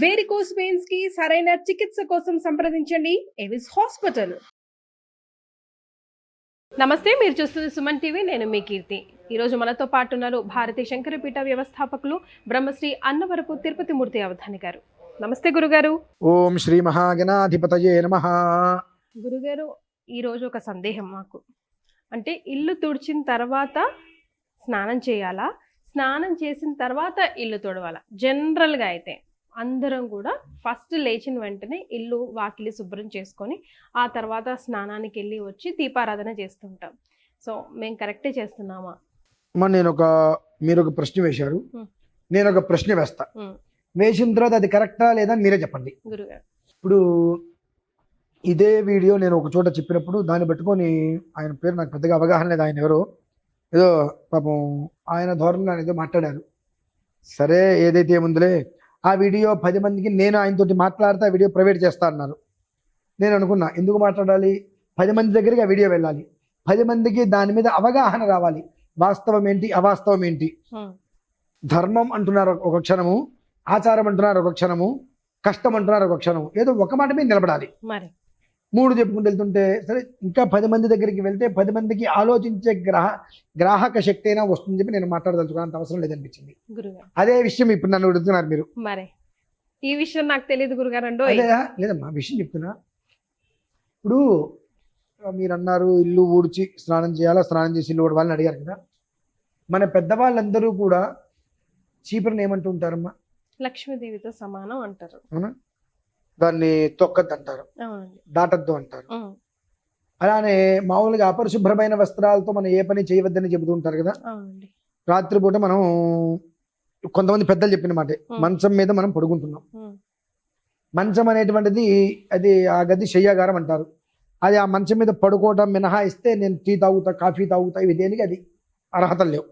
Varicose veins కి సరైన చికిత్స కోసం సంప్రదించండి ఎవిస్ హాస్పిటల్. నమస్తే, మీరు చూస్తుంది సుమన్ టీవీ. నేను మీ కీర్తి. ఈరోజు మనతో పాటు ఉన్నారు భారతీయ శంకరపీఠ వ్యవస్థాపకులు బ్రహ్మశ్రీ అన్నవరపు తిరుపతి మూర్తి అవధాని గారు. నమస్తే గురుగారు. ఓం శ్రీ మహాగణాధిపతయే నమః. గురుగారు, ఈరోజు ఒక సందేహం మాకు. అంటే ఇల్లు తుడిచిన తర్వాత స్నానం చేయాలా, స్నానం చేసిన తర్వాత ఇల్లు తుడవాలా? జనరల్గా అయితే అందరం కూడా ఫస్ట్ లేచిన వెంటనే ఇల్లు వాకిలి శుభ్రం చేసుకొని ఆ తర్వాత స్నానానికి వెళ్ళి వచ్చి దీపారాధన చేస్తుంటాం. సో మేము కరెక్టే చేస్తున్నామా? మీరు ఒక ప్రశ్న వేశారు, నేను ఒక ప్రశ్న వేస్తా. వేసిన తర్వాత అది కరెక్టా లేదా మీరే చెప్పండి గురుగారు. ఇప్పుడు ఇదే వీడియో నేను ఒక చోట చెప్పినప్పుడు దాన్ని పట్టుకొని, ఆయన పేరు నాకు పెద్దగా అవగాహన లేదు, ఆయన ఎవరో ఏదో పాపం ఆయన ధోరణిలో ఆయన ఏదో మాట్లాడారు. సరే, ఏదైతే ఏముందిలే, ఆ వీడియో 10 మందికి నేను ఆయనతోటి మాట్లాడితే ఆ వీడియో ప్రైవేట్ చేస్తా అన్నారు. నేను అనుకున్నా, ఎందుకు మాట్లాడాలి, 10 మంది దగ్గరికి ఆ వీడియో వెళ్ళాలి, 10 మందికి దాని మీద అవగాహన రావాలి, వాస్తవం ఏంటి అవాస్తవం ఏంటి. ధర్మం అంటున్నారు ఒక క్షణము, ఆచారం అంటున్నారు ఒక క్షణము, కష్టం అంటున్నారు ఒక క్షణము, ఏదో ఒక మాట మీద నిలబడాలి. మరి 3 చెప్పుకుంటూ వెళ్తుంటే సరే, ఇంకా 10 మంది దగ్గరికి వెళ్తే 10 మందికి ఆలోచించే గ్రాహక శక్తి అయినా వస్తుందని చెప్పి నేను మాట్లాడదలుచుకున్నంత అవసరం లేదనిపించింది. అదే విషయం ఇప్పుడు నన్ను అడుగుతున్నారు మీరు. మరి ఈ విషయం నాకు తెలియదు గురుగారు. లేదమ్మా, విషయం చెప్తున్నా. ఇప్పుడు మీరు అన్నారు ఇల్లు ఊడ్చి స్నానం చేయాలా, స్నానం చేసి ఇల్లు ఊడవాలని అడిగారు కదా. మన పెద్దవాళ్ళందరూ కూడా చీపురుని ఏమంటూ ఉంటారమ్మా? లక్ష్మీదేవితో సమానం అంటారు. అవునా? దాన్ని తొక్కద్దు అంటారు, దాటద్దు అంటారు. అలానే మామూలుగా అపరిశుభ్రమైన వస్త్రాలతో మనం ఏ పని చేయవద్దని చెబుతూ ఉంటారు కదా. రాత్రిపూట మనం కొంతమంది పెద్దలు చెప్పిన మాట, మంచం మీద మనం పడుకుంటున్నాం. మంచం అనేటువంటిది అది ఆ గది శయ్యాగారం అంటారు. అది ఆ మంచం మీద పడుకోవడం మినహాయిస్తే నేను టీ తాగుతా, కాఫీ తాగుతా, ఇవి దేనికి అది అర్హతలు లేవు.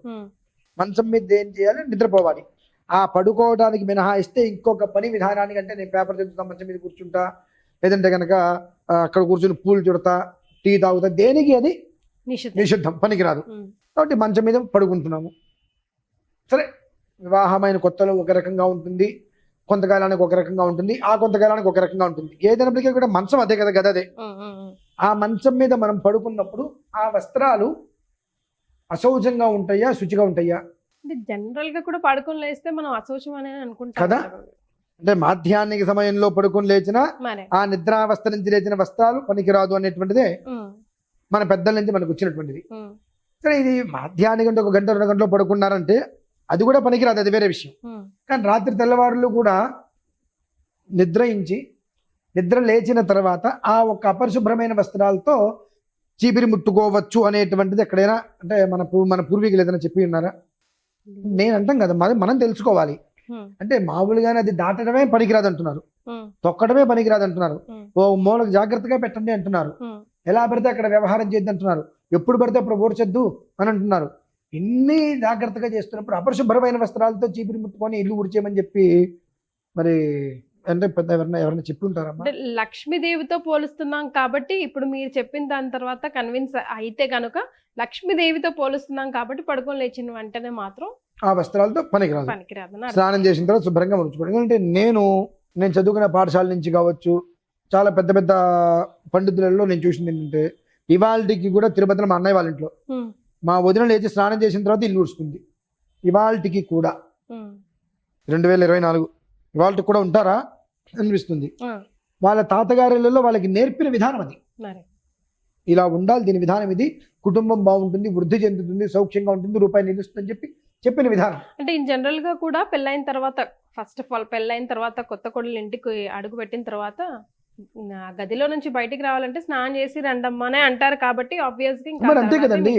మంచం మీద ఏం చేయాలి, నిద్రపోవాలి. ఆ పడుకోవడానికి మినహాయిస్తే ఇంకొక పని విధానానికి, అంటే నేను పేపర్ చదువుతా, మంచం మీద కూర్చుంటా, లేదంటే కనుక అక్కడ కూర్చుని పూలు చుడతా, టీ తాగుతా, దేనికి అది నిషిద్ధం, పనికిరాదు. కాబట్టి మంచం మీద పడుకుంటున్నాము. సరే, వివాహమైన కొత్తలో ఒక రకంగా ఉంటుంది, కొంతకాలానికి ఒక రకంగా ఉంటుంది, ఆ కొంతకాలానికి ఒక రకంగా ఉంటుంది. ఏదైనప్పటికీ కూడా మంచం అదే కదా, గదే. ఆ మంచం మీద మనం పడుకున్నప్పుడు ఆ వస్త్రాలు అశౌచంగా ఉంటాయా, శుచిగా ఉంటాయా? అంటే జనరల్ గా కూడా పడుకొని లేస్తే మనం అశౌచం అని అనుకుంటాం కదా. అంటే మాధ్యాహ్నిక సమయంలో పడుకొని లేచిన ఆ నిద్రావస్థ నుంచి లేచిన వస్త్రాలు పనికిరాదు అనేటువంటిదే మన పెద్దల నుంచి మనకు వచ్చినటువంటిది. సరే, ఇది మాధ్యాహ్నిక అంటే 1 గంట 2 గంటలో పడుకున్నారంటే అది కూడా పనికిరాదు, అది వేరే విషయం. కానీ రాత్రి తెల్లవారులు కూడా నిద్ర లేచిన తర్వాత ఆ ఒక అపరిశుభ్రమైన వస్త్రాలతో చీపిరి ముట్టుకోవచ్చు అనేటువంటిది ఎక్కడైనా, అంటే మన పూర్వీకులు ఏదైనా చెప్పి ఉన్నారా? నేను అంటాం కదా, మనం తెలుసుకోవాలి. అంటే మామూలుగానే అది దాటడమే పనికిరాదు అంటున్నారు, తొక్కడమే పనికిరాదు అంటున్నారు, ఓ మూలకు జాగ్రత్తగా పెట్టండి అంటున్నారు, ఎలా పడితే అక్కడ వ్యవహారం చేయద్దు అంటున్నారు, ఎప్పుడు పడితే అప్పుడు ఊడ్చొద్దు అని అంటున్నారు. ఇన్ని జాగ్రత్తగా చేస్తున్నప్పుడు అపరిశుభ్రమైన వస్త్రాలతో చీపిరి ముట్టుకొని ఇల్లు ఊడ్చేయమని చెప్పి మరి అంటే పెద్ద ఎవరైనా చెప్పి ఉంటారమ్మా? లక్ష్మీదేవితో పోలుస్తున్నాం కాబట్టి, ఇప్పుడు మీరు చెప్పిన దాని తర్వాత కన్విన్స్ అయితే కనుక లక్ష్మీదేవితో పోలుస్తున్నాం కాబట్టి పడుకొని లేచిన వెంటనే మాత్రం ఆ వస్త్రాలతో పనికిరాదు. స్నానం చేసిన తర్వాత శుభ్రంగా ఉంచుకోవడం. ఎందుకంటే నేను చదువుకునే పాఠశాల నుంచి కావచ్చు, చాలా పెద్ద పెద్ద పండితులలో నేను చూసింది ఏంటంటే, ఇవాళకి కూడా తిరుపతిలో మా అన్నయ్య వాళ్ళ ఇంట్లో మా వదిన లేచి స్నానం చేసిన తర్వాత ఇల్లు ఊడుస్తుంది. ఇవాళకి కూడా 2024 ఇవాళకి కూడా ఉంటారా అనిపిస్తుంది. వాళ్ళ తాతగారిలో వాళ్ళకి నేర్పిన విధానం అది, ఇలా ఉండాలి, దీని విధానం ఇది, కుటుంబం బాగుంటుంది, వృద్ధి చెందుతుంది, సౌఖ్యంగా ఉంటుంది, రూపాయి నిలుస్తుందని చెప్పిన విధానం. అంటే ఇన్ జనరల్ గా కూడా పెళ్ళైన తర్వాత, ఫస్ట్ ఆఫ్ ఆల్ పెళ్ళైన తర్వాత కొత్త కోడలు ఇంటికి అడుగు పెట్టిన తర్వాత గదిలో నుంచి బయటికి రావాలంటే స్నానం చేసి రండమ్మనే అంటారు. కాబట్టి ఆబ్వియస్ గా అంతే కదండి,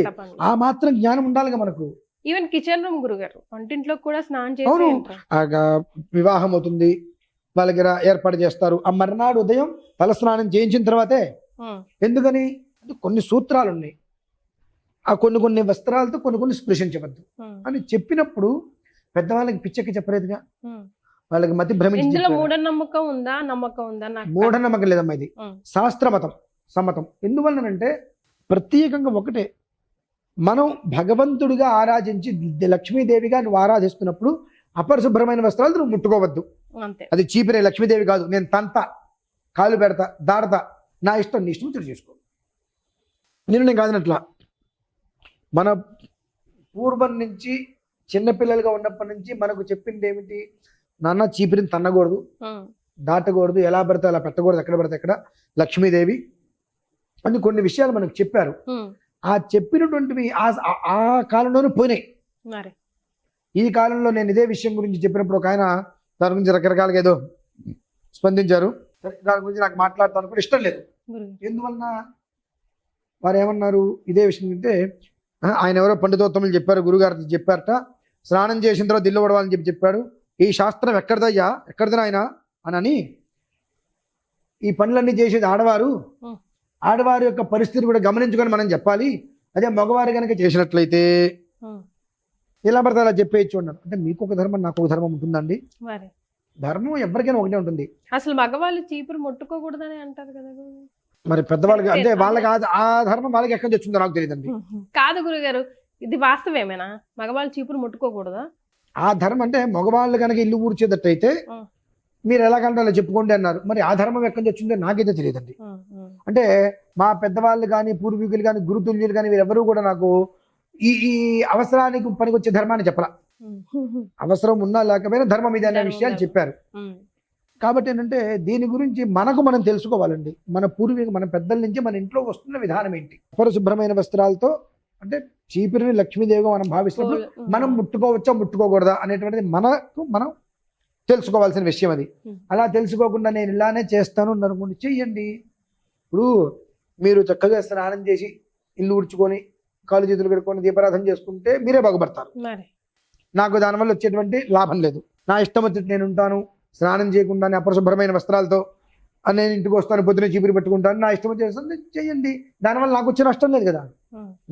ఆ మాత్రం జ్ఞానం ఉండాలిగా మనకు. ఈవెన్ కిచెన్ రూమ్ గురుగారు, వంటింట్లో కూడా స్నానం చేసి వివాహం అవుతుంది, వాళ్ళకి ఏర్పాటు చేస్తారు. ఆ మర్నాడు ఉదయం తల స్నానం చేయించిన తర్వాతే. ఎందుకని? కొన్ని సూత్రాలు ఉన్నాయి, ఆ కొన్ని వస్త్రాలతో కొన్ని స్పృశించవద్దు అని చెప్పినప్పుడు పెద్దవాళ్ళకి పిచ్చెక్కి చెప్పలేదుగా, వాళ్ళకి మతి భ్రమించి. మూఢనమ్మకం ఉందా, నమ్మకం ఉందా? మూఢనమ్మకం లేదమ్మా, ఇది శాస్త్ర సమ్మతం. ఎందువల్లనంటే ప్రత్యేకంగా ఒకటే, మనం భగవంతుడిగా ఆరాధించి లక్ష్మీదేవిగా నువ్వు ఆరాధిస్తున్నప్పుడు అపరిశుభ్రమైన వస్త్రాలు నువ్వు ముట్టుకోవద్దు. అంతే. అది చీపిరే లక్ష్మీదేవి కాదు. నేను తంతా, కాలు పెడతా, దాడతా, నా ఇష్టం, నీ ఇష్టం తిరిగి చేసుకో. నేను కాదనట్లా. మన పూర్వం నుంచి చిన్నపిల్లలుగా ఉన్నప్పటి నుంచి మనకు చెప్పింది ఏమిటి? నాన్న చీపిరిని తన్నకూడదు, దాటకూడదు, ఎలా పడితే అలా పెట్టకూడదు, ఎక్కడ పడితే ఎక్కడ, లక్ష్మీదేవి అని కొన్ని విషయాలు మనకు చెప్పారు. ఆ చెప్పినటువంటివి ఆ కాలంలోనే పోయినాయి. ఈ కాలంలో నేను ఇదే విషయం గురించి చెప్పినప్పుడు ఒక ఆయన దాని గురించి రకరకాలుగా ఏదో స్పందించారు. దాని గురించి నాకు మాట్లాడతాను కూడా ఇష్టం లేదు. ఎందువలన వారు ఏమన్నారు ఇదే విషయం అంటే, ఆయన ఎవరో పండితోత్తములు చెప్పారు, గురుగారు చెప్పారట, స్నానం చేసిన తర్వాత దిల్లు పడవాలని చెప్పాడు. ఈ శాస్త్రం ఎక్కడిదయ్యా, ఎక్కడిది ఆయన అని ఈ పనులన్నీ చేసేది ఆడవారు, ఆడవారి యొక్క పరిస్థితి కూడా గమనించుకొని మనం చెప్పాలి. అదే మగవారు కనుక చేసినట్లయితే ఇలా పడితే అలా చెప్పేయచ్చు అన్నారు. అంటే మీకు ఒక ధర్మం, నాకు ఒక ధర్మం ఉంటుందండి. ధర్మం ఎవరికైనా ఒకటే ఉంటుంది. అసలు మగవాళ్ళు చీపురు ముట్టుకోకూడదని అంటారు కదా. మరి పెద్దవాళ్ళకి అంటే వాళ్ళకి ఆ ధర్మం వాళ్ళకి ఎక్కడి నుంచి వచ్చిందో నాకు తెలియదండి. కాదు గురుగారు, ఇది వాస్తవేమేనా? మగవాళ్ళు చీపురు ముట్టుకోకూడదా? ఆ ధర్మం అంటే మగవాళ్ళు కనుక ఇల్లు ఊడ్చేటట్టయితే మీరు ఎలాగంటే అలా చెప్పుకోండి అన్నారు. మరి ఆ ధర్మం ఎక్కడి నుంచి వచ్చిందో నాకైతే తెలియదండి. అంటే మా పెద్దవాళ్ళు కానీ, పూర్వీకులు కానీ, గురుతుల్యులు కానీ, వీరెవరూ కూడా నాకు ఈ అవసరానికి పనికొచ్చే ధర్మాన్ని చెప్పరా. అవసరం ఉన్నా లేకపోయినా ధర్మం ఇది అనే విషయాలు చెప్పారు. కాబట్టి ఏంటంటే దీని గురించి మనం తెలుసుకోవాలండి. మన మన పెద్దల నుంచి మన ఇంట్లో వస్తున్న విధానం ఏంటి. అపరిశుభ్రమైన వస్త్రాలతో అంటే చీపిరిని లక్ష్మీదేవిగా మనం భావిస్తున్నప్పుడు మనం ముట్టుకోవచ్చా ముట్టుకోకూడదా అనేటువంటిది మనం తెలుసుకోవాల్సిన విషయం అది. అలా తెలుసుకోకుండా నేను ఇలానే చేస్తాను అనుకోండి, చెయ్యండి. ఇప్పుడు మీరు చక్కగా స్నానం చేసి ఇల్లు ఉడుచుకొని కాలు చేతులు కడుక్కొని దీపారాధన చేసుకుంటే మీరే బాగుపడతారు. నాకు దానివల్ల వచ్చేటువంటి లాభం లేదు. నా ఇష్టం వచ్చి నేను ఉంటాను, స్నానం చేయకుండానే అపరిశుభ్రమైన వస్త్రాలతో నేను ఇంటికి వస్తాను, పొద్దున చీపురు పెట్టుకుంటాను, నా ఇష్టం వచ్చేస్తుంది చెయ్యండి. దానివల్ల నాకు వచ్చే నష్టం లేదు కదా.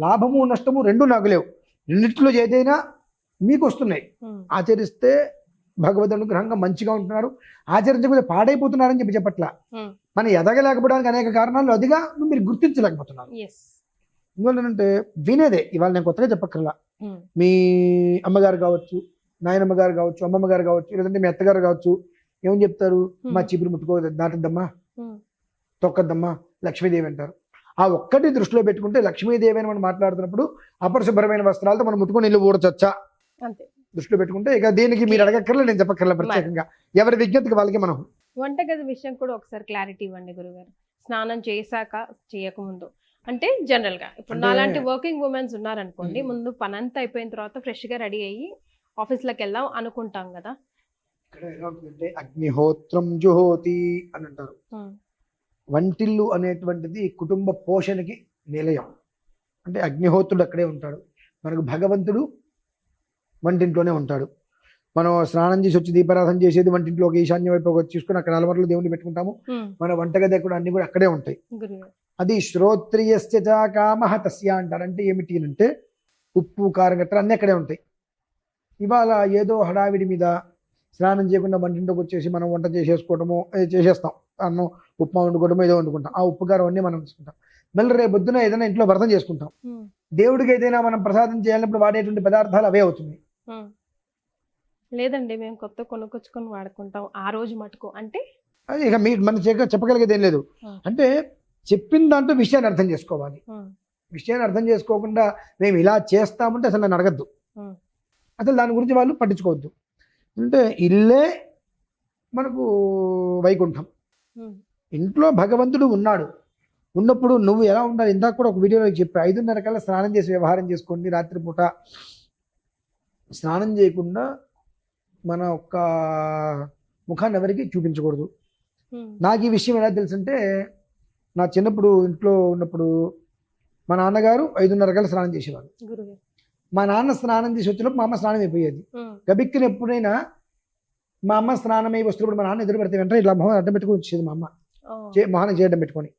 లాభము నష్టము రెండు నాకు లేవు. రెండిట్లో ఏదైనా మీకు వస్తున్నాయి. ఆచరిస్తే భగవద్ అనుగ్రహంగా మంచిగా ఉంటున్నారు, ఆచరించకపోతే పాడైపోతున్నారని చెప్పట్ల. మనం ఎదగలేకపోవడానికి అనేక కారణాలు అదిగా మీరు గుర్తించలేకపోతున్నారు. ఎందుకంటే వినేదే. ఇవాళ నేను కొత్తగా చెప్పక్కర్లా. మీ అమ్మగారు కావచ్చు, నాయనమ్మ గారు కావచ్చు, అమ్మమ్మ గారు కావచ్చు, లేదంటే మీ అత్తగారు కావచ్చు, ఏమని చెప్తారు? మా చీపురు ముట్టుకోవద్దు, దాటద్దమ్మా, తొక్కద్దమ్మా, లక్ష్మీదేవి అంటారు. ఆ ఒక్కటి దృష్టిలో పెట్టుకుంటే లక్ష్మీదేవి అని మనం మాట్లాడుతున్నప్పుడు అపరిశుభ్రమైన వస్త్రాలతో మనం ముట్టుకొని ఇల్లు ఊడచొచ్చా దృష్టిలో పెట్టుకుంటే ఇక దీనికి మీరు అడగక్కర్లే, నేను చెప్పక్కర్లే. ప్రత్యేకంగా ఎవరి విజ్ఞతకి వాళ్ళకి మనం. వంటగది విషయం కూడా ఒకసారి క్లారిటీ ఇవ్వండి గురుగారు. స్నానం చేశాక చేయకముందు అంటే జనరల్ గా ఇప్పుడు నాలాంటి వర్కింగ్ ఉమెన్స్ ఉన్నారనుకోండి, ముందు పని అంతా అయిపోయిన తర్వాత ఫ్రెష్ గా రెడీ అయ్యి ఆఫీస్ లోకి వెళ్దాం అనుకుంటాం కదా. ఇక్కడ ఎలా ఉంటుందంటే అగ్నిహోత్రం జుహోతి అని అంటారు. వంటిల్లు అనేటువంటిది కుటుంబ పోషణకి నిలయం. అంటే అగ్నిహోత్రుడు అక్కడే ఉంటాడు. మనకు భగవంతుడు వంటింట్లోనే ఉంటాడు. మనం స్నానం చేసి వచ్చి దీపారాధన చేసేది వంటింట్లో ఒక ఈశాన్య వైపు వచ్చి చూసుకుని అక్కడ అలవాట్లు దేవుని పెట్టుకుంటాము. మన వంటగది కూడా అన్ని కూడా అక్కడే ఉంటాయి. అది శ్రోత్రియస్య కామః తస్య అంటారు. అంటే ఏమిటి అంటే ఉప్పు కారం గట్రా అన్నీ అక్కడే ఉంటాయి. ఇవాళ ఏదో హడావిడి మీద స్నానం చేయకుండా వంటింట్లోకి వచ్చేసి మనం వంట చేసేసుకోవడము చేసేస్తాం. అన్నం ఉప్మా వండుకోవడము ఏదో వండుకుంటాం. ఆ ఉప్పు కారం అన్నీ మనం తీసుకుంటాం. మళ్ళీ రేపు పొద్దున ఏదైనా ఇంట్లో వ్రతం చేసుకుంటాం. దేవుడికి ఏదైనా మనం ప్రసాదం చేయాలన్నప్పుడు వాడేటువంటి పదార్థాలు అవే అవుతుంది. లేదండి మేము కొత్త కొనుక్కొచ్చుకొని వాడుకుంటాం ఆ రోజు మటుకు. అంటే అది ఇక మన చెప్పగలిగేది ఏం లేదు. అంటే చెప్పిన దాంట్లో విషయాన్ని అర్థం చేసుకోవాలి. విషయాన్ని అర్థం చేసుకోకుండా మేము ఇలా చేస్తామంటే అసలు నన్ను అడగద్దు. అసలు దాని గురించి వాళ్ళు పట్టించుకోవద్దు. అంటే ఇల్లే మనకు వైకుంఠం. ఇంట్లో భగవంతుడు ఉన్నాడు. ఉన్నప్పుడు నువ్వు ఎలా ఉండాలి? ఇందాక కూడా ఒక వీడియోలో చెప్పి 5:30 కల్లా స్నానం చేసి వ్యవహారం చేసుకోండి. రాత్రిపూట స్నానం చేయకుండా మన ఒక్క ముఖాన్ని ఎవరికి చూపించకూడదు. నాకు ఈ విషయం ఎలా తెలుసంటే, నా చిన్నప్పుడు ఇంట్లో ఉన్నప్పుడు మా నాన్నగారు 5:30 కల్లా స్నానం చేసేవారు. మా నాన్న స్నానం చేసి వచ్చినప్పుడు మా అమ్మ స్నానం అయిపోయేది. గబిక్కిన ఎప్పుడైనా మా అమ్మ స్నానం అయి వస్తున్నప్పుడు మా నాన్న ఎదురు పెడితే వెంటనే ఇట్లా మొహం అడ్డం పెట్టుకుని వచ్చేది మా అమ్మ. మొహాన్ని చేయడం పెట్టుకొని.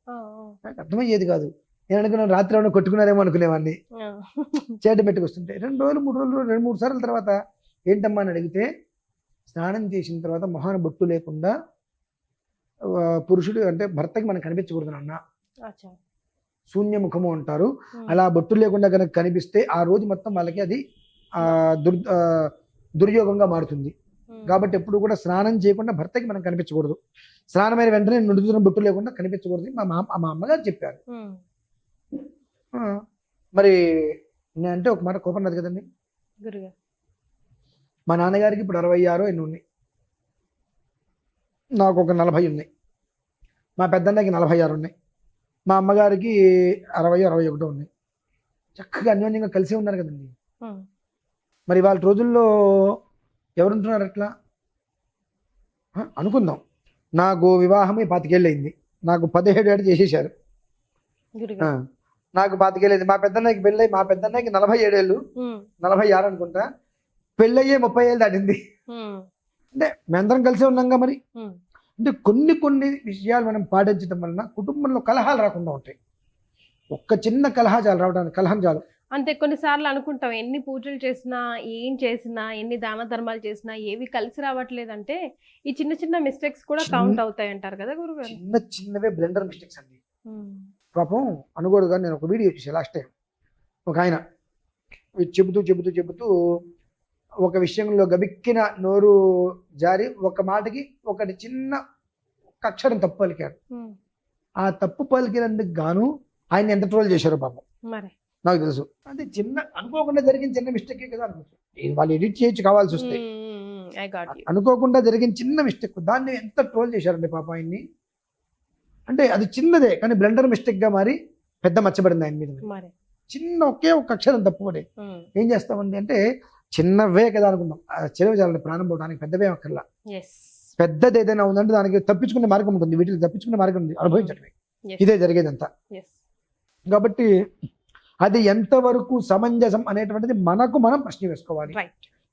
నాకు అర్థమయ్యేది కాదు. నేను అనుకున్నాను రాత్రి ఏమైనా కొట్టుకున్నారేమో అనుకునేవాడిని. చేయడం పెట్టుకొస్తుంటే 2 రోజులు 3 రోజులు 2-3 సార్లు తర్వాత ఏంటమ్మా అని అడిగితే, స్నానం చేసిన తర్వాత మొహాన్ని బొట్టు లేకుండా పురుషుడు అంటే భర్తకి మనం కనిపించకూడదు నాన్న, శూన్యముఖము అంటారు. అలా బొట్టు లేకుండా కనుక కనిపిస్తే ఆ రోజు మొత్తం వాళ్ళకి అది దుర్యోగంగా మారుతుంది. కాబట్టి ఎప్పుడు కూడా స్నానం చేయకుండా భర్తకి మనం కనిపించకూడదు. స్నానమైన వెంటనే నుడుతున్న బొట్టు లేకుండా కనిపించకూడదు. మా అమ్మగారు చెప్పారు. మరి అంటే ఒక మాట కోపం రాదు కదండి. గురుగారు మా నాన్నగారికి ఇప్పుడు 66 ఎన్ని ఉన్నాయి, నాకు ఒక 40 ఉన్నాయి, మా పెద్దన్నకి 46 ఉన్నాయి, మా అమ్మగారికి 60, 61 ఉన్నాయి. చక్కగా అన్యోన్యంగా కలిసి ఉన్నారు కదండి. మరి వాళ్ళ రోజుల్లో ఎవరుంటున్నారు అట్లా? అనుకుందాం, నాకు వివాహమే 25 ఏళ్ళు అయింది, నాకు 17 ఏళ్ళు చేసేసారు. నాకు 25 ఏళ్ళు, మా పెద్దన్నకి పెళ్ళి, మా పెద్దన్నకి 47 ఏళ్ళు, 46 అనుకుంటా, పెళ్ళయ్యే 30 ఏళ్ళు దాటింది. అంటే మేమందరం కలిసే ఉన్నాంగా. మరి అంటే కొన్ని విషయాలు మనం పాటించడం వలన కుటుంబంలో కలహాలు రాకుండా ఉంటాయి. ఒక్క చిన్న కలహం చాలు. అంతే, కొన్నిసార్లు అనుకుంటాం ఎన్ని పూజలు చేసినా, ఏం చేసినా, ఎన్ని దాన ధర్మాలు చేసినా ఏవి కలిసి రావట్లేదంటే ఈ చిన్న చిన్న మిస్టేక్స్ కూడా కౌంట్ అవుతాయి అంటారు కదా గురుగారు. చిన్నవే బ్లెండర్ మిస్టేక్స్ అండి. పాపం అనుకోడుగా నేను ఒక వీడియో చూసాను లాస్ట్ టైం. ఒక ఆయన చెబుతూ ఒక విషయంలో గబిక్కిన నోరు జారి ఒక మాటకి ఒకటి చిన్న అక్షరం తప్పు పలికాడు. ఆ తప్పు పలికినందుకు గాను ఆయన ఎంత ట్రోల్ చేశారో పాపం నాకు తెలుసు. అది చిన్న అనుకోకుండా జరిగిన చిన్న మిస్టేకే కదా అనుకోవచ్చు. వాళ్ళు ఎడిట్ చేయొచ్చు కావాల్సి వస్తే. అనుకోకుండా జరిగిన చిన్న మిస్టేక్, దాన్ని ఎంత ట్రోల్ చేశారండి పాపం ఆయన్ని. అంటే అది చిన్నదే కానీ బ్లెండర్ మిస్టేక్ గా మారి పెద్ద మచ్చబడింది ఆయన మీద. చిన్న ఒకే ఒక అక్షరం తప్పు పడే ఏం చేస్తామండి అంటే చిన్నవే కదా అనుకుందాం. చిన్నవి చాలండి ప్రాణం పోవడానికి, పెద్దవే అక్కర్లా. పెద్దది ఏదైనా ఉందంటే దానికి తప్పించుకునే మార్గం ఉంటుంది, వీటికి తప్పించుకునే మార్గం ఉంది, అనుభవించడమే. ఇదే జరిగేదంతా. కాబట్టి అది ఎంతవరకు సమంజసం అనేటువంటిది మనకు మనం ప్రశ్న వేసుకోవాలి.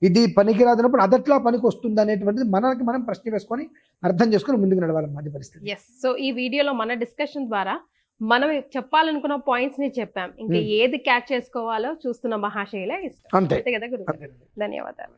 ఇది పనికిరాదన్నప్పుడు అదట్లా పనికి వస్తుంది అనేటువంటిది మనకి మనం ప్రశ్న వేసుకొని అర్థం చేసుకొని ముందుకు నడవాలి. మాది పరిస్థితి. సో ఈ వీడియోలో మన డిస్కషన్ ద్వారా మనం చెప్పాలనుకున్న పాయింట్స్ ని చెప్పాం. ఇంకా ఏది క్యాచ్ చేసుకోవాలో చూస్తున్న మహాశైలే ఇష్టం. అంతే కదా గురు. ధన్యవాదాలు.